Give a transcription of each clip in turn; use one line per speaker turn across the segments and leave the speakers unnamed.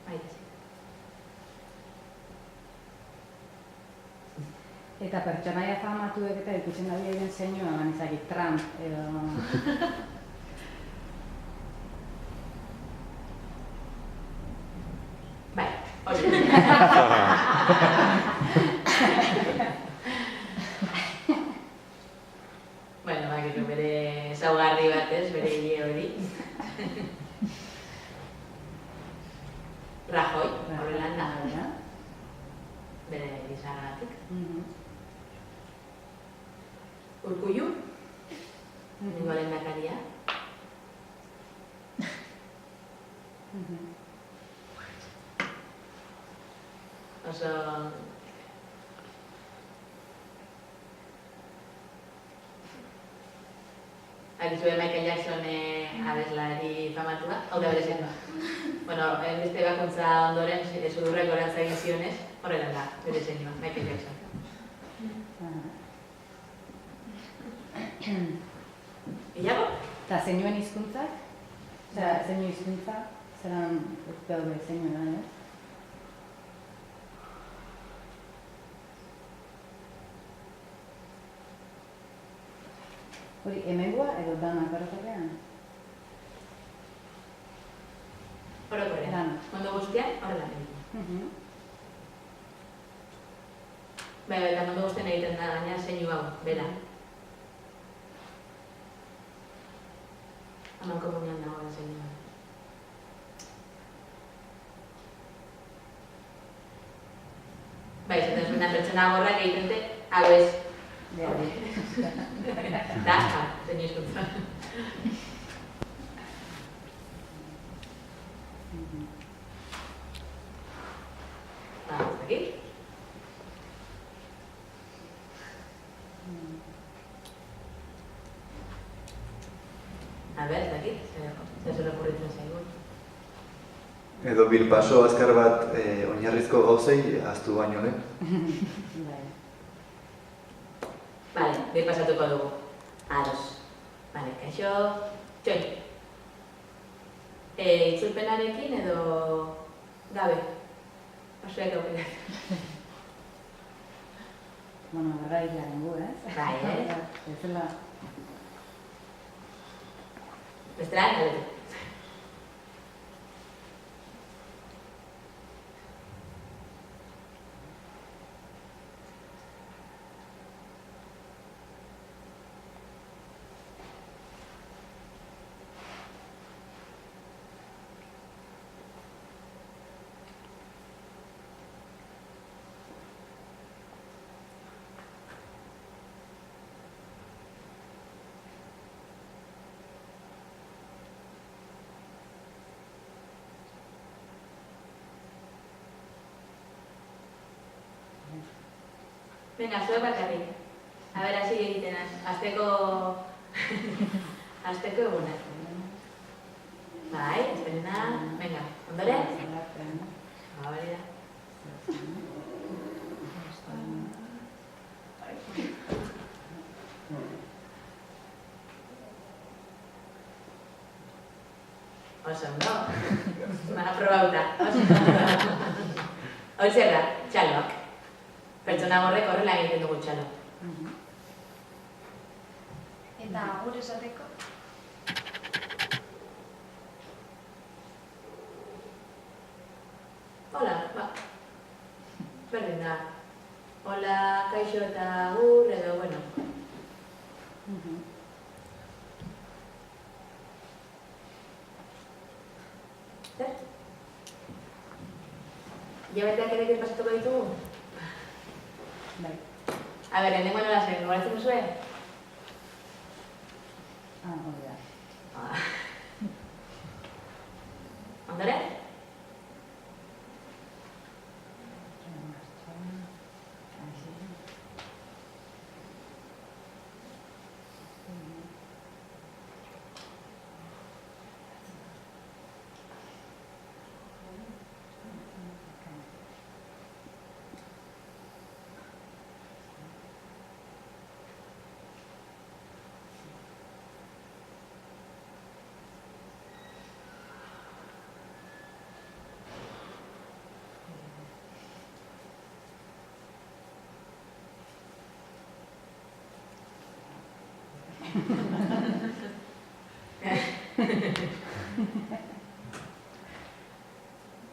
Maite.
Eta pertsonaia famatuek eta ikutzen da diren zeinua, manizaki Trump edo...
Bai, hori. Bueno, bakizu bere ezaugarri bat ez, bere hile hori. Rajoy, horrelan da. Bere gizagatik. Urkullu, nengo lehendakaria. Oso... Agizue Michael Jackson abeslari famatua, hau da bere zenba. Bueno, beste bakuntza ondoren sudurrek orantza egin zionez, horrela da, bere zenba, Michael Jackson. Iago?
Eta zeinuen hizkuntzak? Zeinu hizkuntza? Zeran daude zeinuen, ez? Hori, hemengoa edo danak orokorrean?
Orokorrean. Mundu guztian, horrela egin. Eta mundu guztien egiten da, baina zeinu hau, bera. Haman komunian dagoen zeinu hau. Bai, zaten zuen pertsona gorrak egiten dute, hau ez. Da, zein hizkuntza. Ez dakit. A ber, ez dakit, zer okurritzen zaigu.
Edo bilpaso azkar bat oinarrizko gauzei ahaztu baino lehen.
Bale, birpasatuko dugu. Ados. Bale, kaixo, txoin. Itzulpenarekin edo gabe? Osoek aukera.
Bueno, garra hilaren gu, ez?
Bai, ez?
Ezela...
Bestela, galetu. Venga, zuek bakarrik. A ber, hasi egiten azteko egunak. Bai, aztenena, venga, ondore? Hori da. Oso, no? Aprobauta, oso. Hori zer da, txaloak. Pertsona horrek horrela egiten dugu txalo.
Eta agur esateko?
Hola, ba. Berdin da. Hola, kaixo eta agur edo, bueno. Zer? Hilabeteak ere pasatuko ditugu?
Bai.
A ber, lehenengo nola zen, goratzen duzue?
Hori da.
Ondore?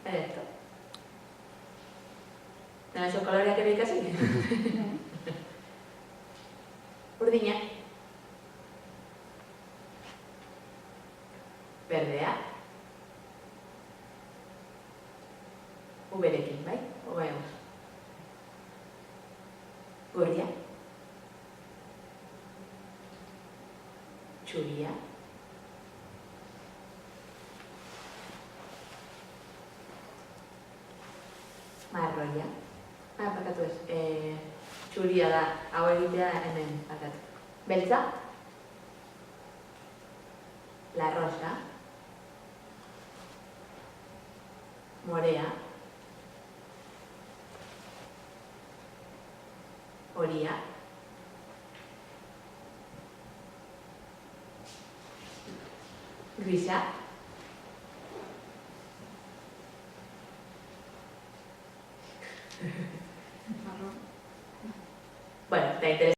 Esto. Nada, esos colores que veis casi. Urdina. Berdea. Uberekin, bai? Ogaemos. Gorria. Txuria. Marroia. Bakatu ez. Txuria da, hau egitea hemen, bakatu. Beltza. La rosa. Morea. Horia. Grisa. Bueno, está interesante.